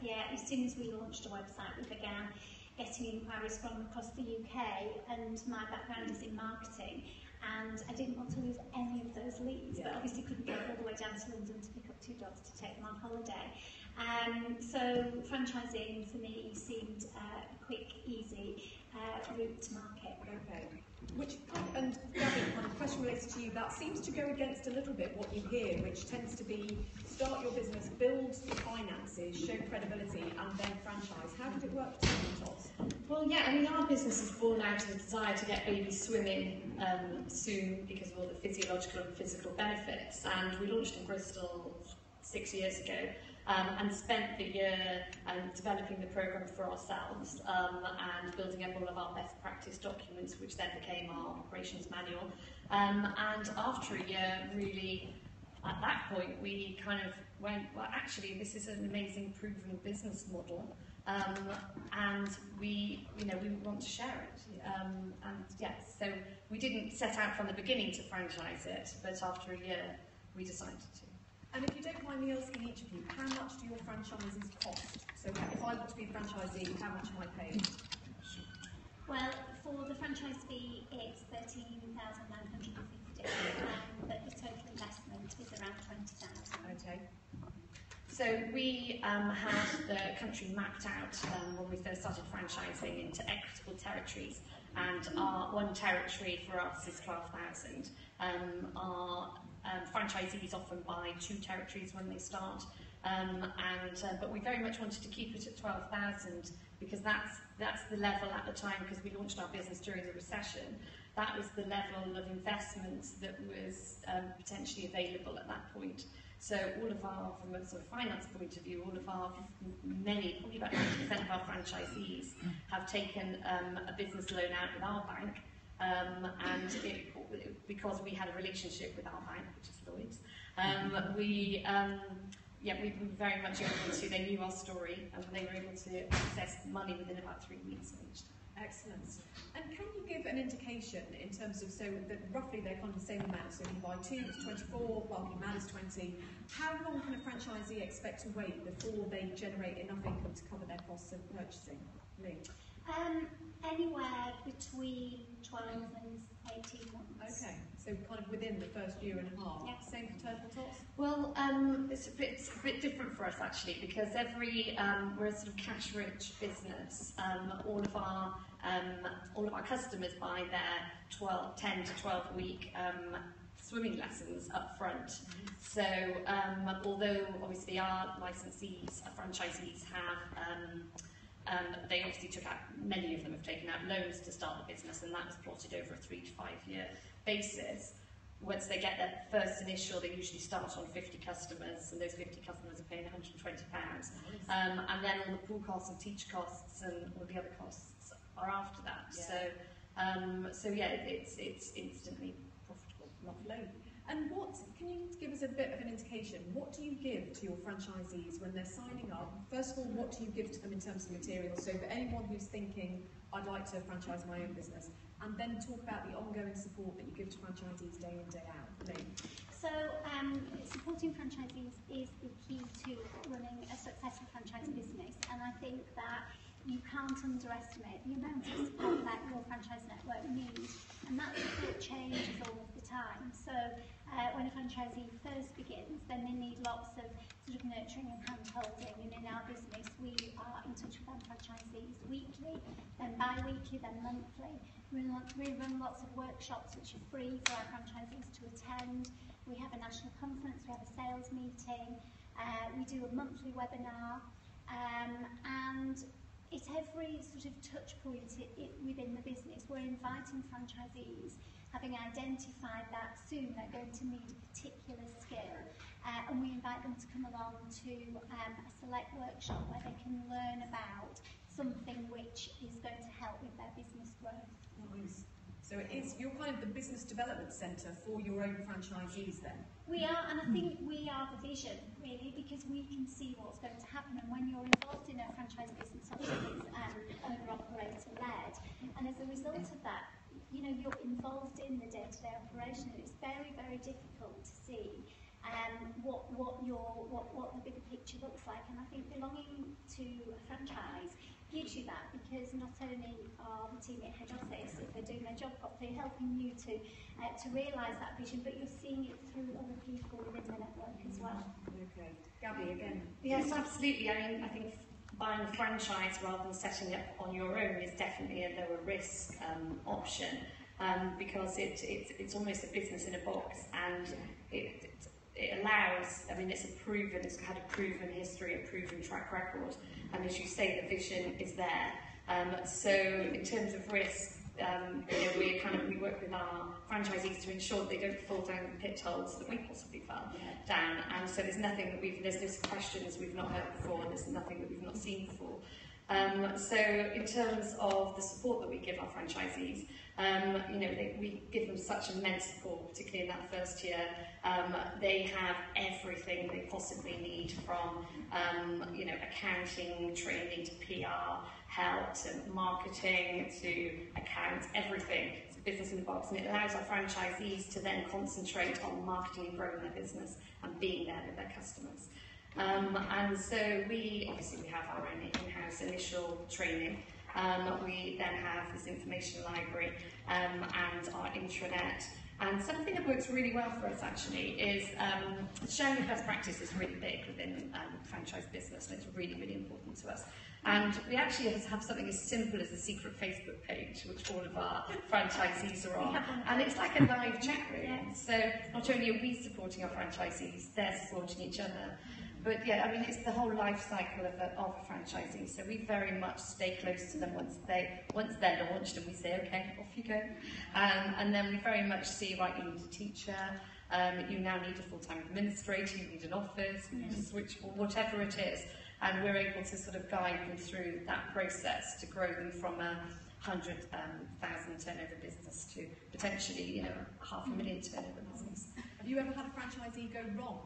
yeah. As soon as we launched a website, we began getting inquiries from across the UK, and my background is in marketing, and I didn't want to lose any of those leads, but obviously couldn't go all the way down to London to pick up 2 dogs to take them on holiday. So franchising for me seemed a quick, easy route to market. Okay. Which, and Gabby, kind of question related to you, that seems to go against a little bit what you hear, which tends to be start your business, build the finances, show credibility, and then franchise. How did it work for you, Tots? Well, yeah, I mean, our business was born out of a desire to get babies swimming soon because of all the physiological and physical benefits, and we launched in Bristol 6 years ago. And spent the year developing the programme for ourselves and building up all of our best practice documents, which then became our operations manual. And after a year, really, at that point, we kind of went, well, actually, this is an amazing proven business model, and we want to share it. And yes, so we didn't set out from the beginning to franchise it, but after a year, we decided to. And if you don't mind me asking each of you, how much do your franchises cost? So if I want to be a franchisee, how much am I paying? Well, for the franchise fee, it's $13,950, but the total investment is around $20,000. Okay. So we had the country mapped out when we first started franchising into equitable territories, and our one territory for us is 12,000. Our franchisees often buy 2 territories when they start, but we very much wanted to keep it at 12,000 because that's the level at the time, because we launched our business during the recession. That was the level of investment that was potentially available at that point. So all of our, from a sort of finance point of view, all of our probably about 90% of our franchisees have taken a business loan out with our bank. Because we had a relationship with our bank, which is Lloyds, we were very much open to, they knew our story, and they were able to access money within about 3 weeks. Excellent. And can you give an indication in terms of, so that roughly they're kind of the same amount, so if you buy 2, it's 24, Welcome Man is 20. How long can a franchisee expect to wait before they generate enough income to cover their costs of purchasing? Lee? Anywhere between 12 and 18 months. Okay, so kind of within the first year and a half. Yeah. Same for Turtle Tots? Well, it's a bit different for us actually, because we're a sort of cash-rich business. All of our customers buy their 10 to 12 week swimming lessons up front. So although obviously our licensees, our franchisees have they obviously took out, many of them have taken out loans to start the business, and that was plotted over a 3 to 5 year basis. Once they get their first initial, they usually start on 50 customers, and those 50 customers are paying £120. And then all the pool costs and teach costs and all the other costs are after that. Yeah. So yeah, it's instantly profitable. Lovely. And what, can you give us a bit of an indication, what do you give to your franchisees when they're signing up? First of all, what do you give to them in terms of materials? So for anyone who's thinking, I'd like to franchise my own business, and then talk about the ongoing support that you give to franchisees day in, day out. Lee? So supporting franchisees is the key to running a successful franchise business, and I think that you can't underestimate the amount of support that your franchise network needs, and that support changes all of the time. So when a franchisee first begins, then they need lots of sort of nurturing and hand-holding, and in our business we are in touch with our franchisees weekly, then bi-weekly, then monthly. We run lots of workshops which are free for our franchisees to attend. We have a national conference, we have a sales meeting, we do a monthly webinar, and at every sort of touch point within the business, we're inviting franchisees, having identified that soon they're going to need a particular skill, and we invite them to come along to a select workshop where they can learn about something which is going to help with their business growth. Nice. So it is, you're kind of the business development centre for your own franchisees then? We are, and I think we are the vision, really, because we can see what's going to happen. And when you're involved in a franchise business, obviously it's owner-operator-led, and as a result of that, you know, you're involved in the day-to-day operation. It's very, very difficult to see what the bigger picture looks like. And I think belonging to to a franchise gives you that, because not only are the team at head office, if they're doing their job properly, helping you to realise that vision, but you're seeing it through other people within the network as well. Okay. Gabby, again. Yes, absolutely. I mean, I think buying a franchise rather than setting up on your own is definitely a lower risk option, because it's almost a business in a box, and it allows, I mean, it's had a proven history, a proven track record, and as you say, the vision is there. So in terms of risk, we work with our franchisees to ensure that they don't fall down the pit holes that we possibly fell down, and so there's nothing that there's questions we've not heard before, and there's nothing that we've not seen before. So in terms of the support that we give our franchisees, we give them such immense support, particularly in that first year. They have everything they possibly need, from accounting, training, to PR, help, to marketing, to accounts, everything. It's a business in the box, and it allows our franchisees to then concentrate on marketing and growing their business and being there with their customers. And so we have our own in-house initial training. We then have this information library and our intranet. And something that works really well for us actually is sharing best practice is really big within franchise business, and it's really, really important to us. And we actually have something as simple as a secret Facebook page, which all of our franchisees are on. And it's like a live chat room. So not only are we supporting our franchisees, they're supporting each other. But yeah, I mean, it's the whole life cycle of a franchisee. So we very much stay close to them once they're launched, and we say, okay, off you go. And then we very much see, right, you need a teacher, you now need a full-time administrator, you need an office, you need a switchboard, whatever it is. And we're able to sort of guide them through that process to grow them from a 100,000 turnover business to potentially, $500,000 turnover business. Have you ever had a franchisee go wrong?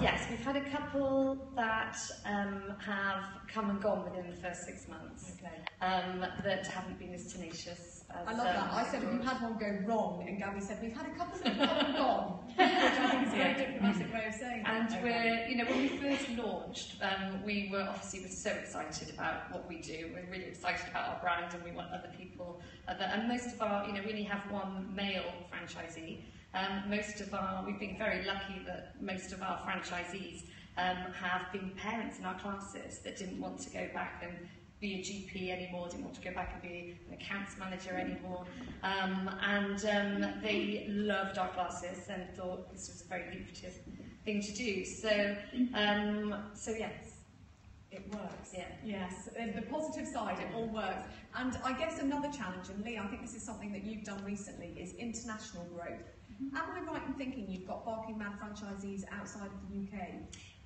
Yes, we've had a couple that have come and gone within the first 6 months, that haven't been as tenacious as... I love that. I said, have you had one go wrong? And Gabby said, we've had a couple that have come and gone. Which I think is a very diplomatic way of saying that. And we're, when we first launched, we were so excited about what we do. We're really excited about our brand, and we want other people. And most of our, we only have one male franchisee. We've been very lucky that most of our franchisees have been parents in our classes that didn't want to go back and be a GP anymore, didn't want to go back and be an accounts manager anymore, and they loved our classes and thought this was a very lucrative thing to do. So yes. It works. Yeah. Yes. The positive side, it all works. And I guess another challenge, and Lee, I think this is something that you've done recently, is international growth. Am I right in thinking you've got Barking Mad franchisees outside of the UK?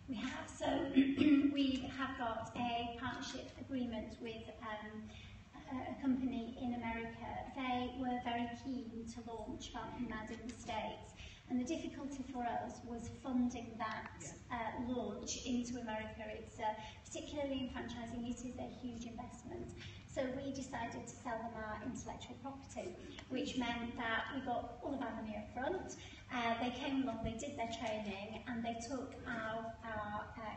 We have. So we have got a partnership agreement with a company in America. They were very keen to launch Barking Mad in the States. And the difficulty for us was funding that launch into America. It's particularly in franchising, it is a huge investment. So we decided to sell them our intellectual property, which meant that we got all of our money up front. They came along, they did their training, and they took our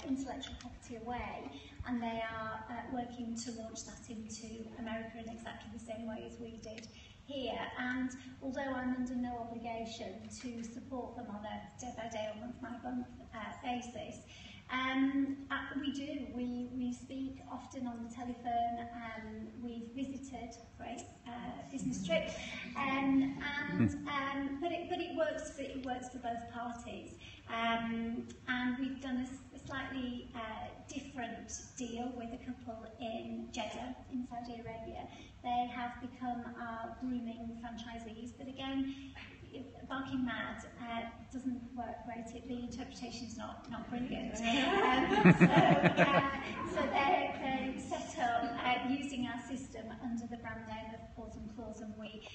intellectual property away, and they are working to launch that into America in exactly the same way as we did here. And although I'm under no obligation to support them on a day-by-day or month-by-month basis, we speak often on the telephone. We've visited, great business trip, but it works for both parties. And we've done a slightly different deal with a couple in Jeddah, in Saudi Arabia. They have become our grooming franchisees, but again, Barking Mad doesn't work great. The interpretation is not brilliant. So they set up using our system under the brand name of Paws and Claws, and we,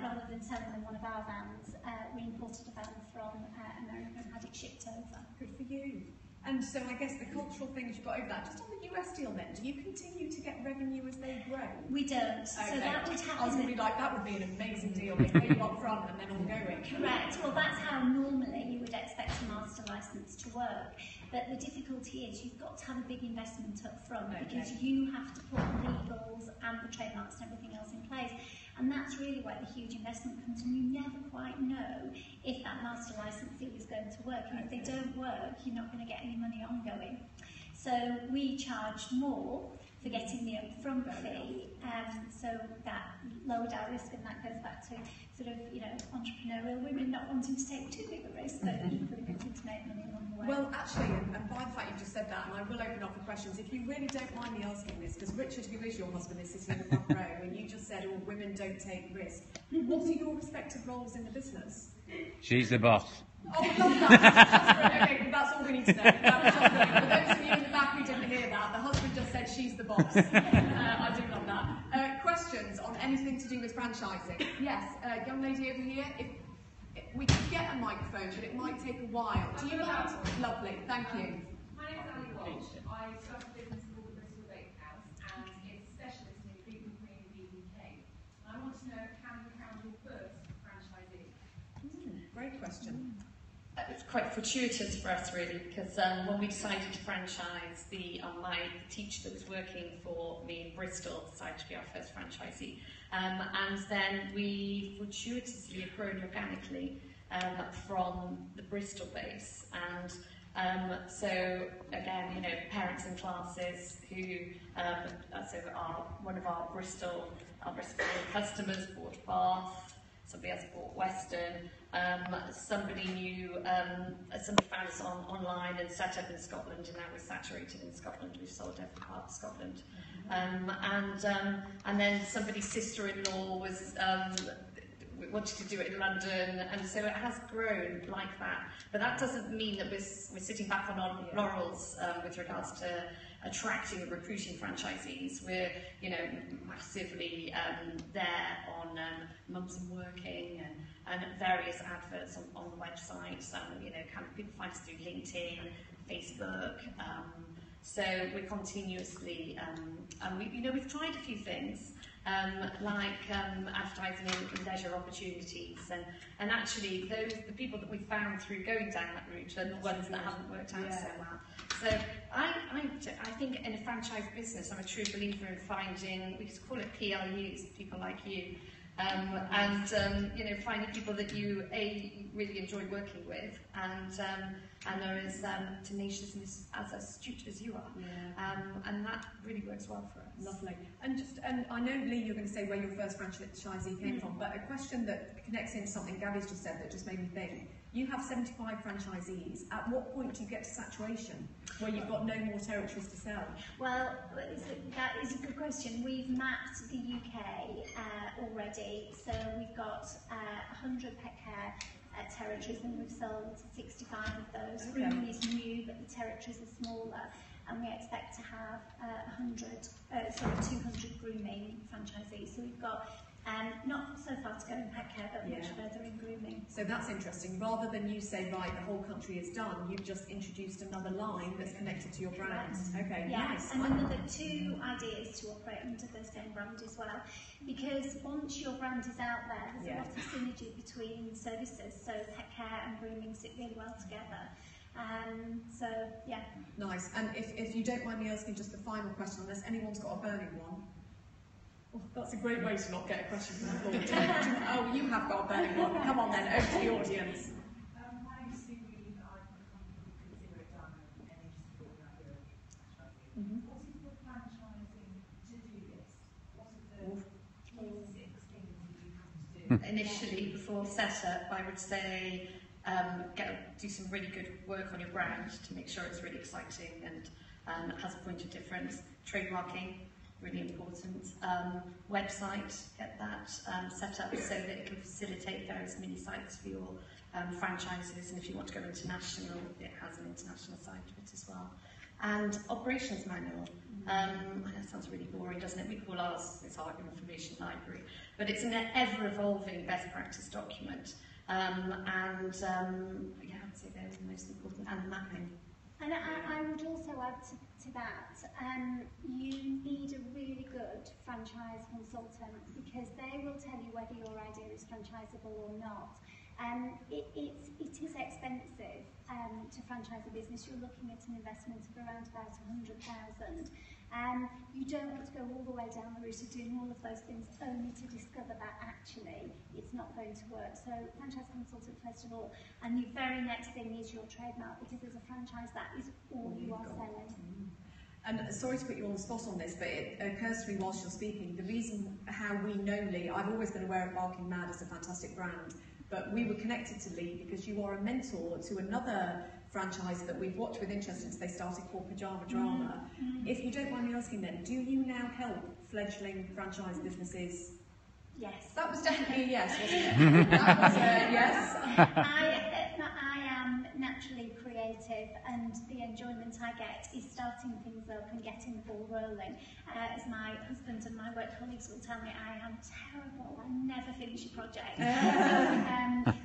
rather than selling them one of our vans, we imported a van from America and had it shipped over. Good for you. And so I guess the cultural things you've got over that, just on the US deal then, do you continue to get revenue as they grow? We don't. Okay. So that would happen. I was going to be like, that would be an amazing deal. They pay you up front and then ongoing. Correct. Well, that's how normally you would would expect a master licence to work. But the difficulty is you've got to have a big investment up front because you have to put the legals and the trademarks and everything else in place. And that's really where the huge investment comes in. You never quite know if that master licensee is going to work. And if they don't work, you're not going to get any money ongoing. So we charge more for getting the upfront fee, so that lowered our risk, and that goes back to sort of, you know, entrepreneurial women not wanting to take too big a risk, but equally wanting to make money along the way. Well, actually, and by the fact you've just said that, and I will open up for questions, if you really don't mind me asking this, because Richard, who is your husband, is sitting in the front row, and you just said, oh, women don't take risk. What are your respective roles in the business? She's the boss. Oh, I love that. Okay, well, that's all we need to know. That was just brilliant. For those of you in the back who didn't hear that, the husband just said she's the boss. I do love that. Questions on anything to do with franchising? Yes, young lady over here. If we can get a microphone, but it might take a while. Do you mind? Lovely, thank you. My name is Ali Walsh. I started a business called the Bristol Bakehouse, and it's a specialist in vegan community UK. And I want to know how you found your first franchisee. Great question. It's quite fortuitous for us, really, because when we decided to franchise, my teacher that was working for me in Bristol decided to be our first franchisee. And then we fortuitously have grown organically from the Bristol base. And so, again, you know, parents in classes who, so one of our Bristol customers bought Bath, somebody else bought Western. Somebody knew, somebody found us online and set up in Scotland, and now we're saturated in Scotland. We've sold every part of Scotland. And then somebody's sister-in-law was wanted to do it in London, and so it has grown like that. But that doesn't mean that we're sitting back on our laurels with regards to attracting and recruiting franchisees. We're, you know, massively there on Mums and Working and various adverts on the website. You know, kind of people find us through LinkedIn, Facebook. So we're continuously, we've tried a few things. Like advertising in leisure opportunities, and actually the people that we found through going down that route are the ones that haven't worked out so well. So I think in a franchise business, I'm a true believer in finding, we just call it PLUs, people like you, you know, finding people that you really enjoy working with, and are as tenacious and as astute as you are, and that really works well for us. Lovely. And I know, Lee, you're going to say where your first franchisee came from, but a question that connects into something Gabby's just said that just made me think. You have 75 franchisees. At what point do you get to saturation, where you've got no more territories to sell? Well, that is a good question. We've mapped the UK already, so we've got 100 pet care territories, and we've sold 65 of those. Okay. Grooming is new, but the territories are smaller, and we expect to have 200 grooming franchisees. So we've got not so far to go in pet care, but much further in grooming. So that's interesting. Rather than you say, right, the whole country is done, you've just introduced another line that's connected to your brand. Okay, nice. And another 2 ideas to operate under the same brand as well. Because once your brand is out there, there's a lot of synergy between services. So pet care and grooming sit really well together. Nice. And if you don't mind me asking just the final question, unless anyone's got a burning one. Oh, that's a great way to not get a question from the floor. Oh, you have got a burning one. Come on then, over to the audience. My name is Sue Reed. I'm a company called Zero Done and Energy Support Idea of franchising. What is the franchising to-do list? What are the 6 things that you have to do? Initially, before setup, I would say do some really good work on your brand to make sure it's really exciting and has a point of difference. Trademarking, really important. Website, get that set up so that it can facilitate various mini sites for your franchises, and if you want to go international, it has an international side to it as well. And operations manual. I know it sounds really boring, doesn't it? We call ours, it's our information library, but it's an ever-evolving best practice document. I'd say those are the most important, and mapping. And I would also add to that, you need a really good franchise consultant, because they will tell you whether your idea is franchisable or not. It is expensive to franchise a business. You're looking at an investment of around about 100,000. You don't want to go all the way down the route of doing all of those things only to discover that actually it's not going to work. So franchise consultant first of all, and the very next thing is your trademark, because as a franchise that is all you are selling. And sorry to put you on the spot on this, but it occurs to me whilst you're speaking, the reason how we know Lee, I've always been aware of Barking Mad as a fantastic brand, but we were connected to Lee because you are a mentor to another franchise that we've watched with interest since they started, called Pajama Drama. If you don't mind me asking then, do you now help fledgling franchise businesses? Yes. That was definitely a yes, wasn't it? That was a yes. I am naturally creative, and the enjoyment I get is starting things up and getting the ball rolling. As my husband and my work colleagues will tell me, I am terrible. I never finish a project.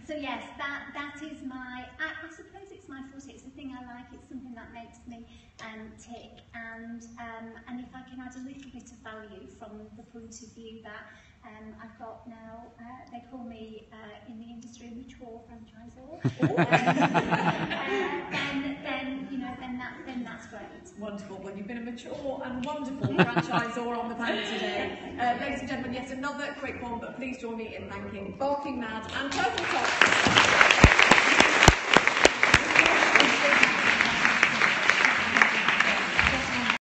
So yes, that is my. I suppose it's my forte. It's the thing I like. It's something that makes me tick. And if I can add a little bit of value from the point of view that I've got now, they call me in the industry a mature franchisor. then that's great. Wonderful. Well, you've been a mature and wonderful franchisor on the panel today. Ladies and gentlemen, yes, another quick one, but please join me in thanking Barking Mad and Purple Top.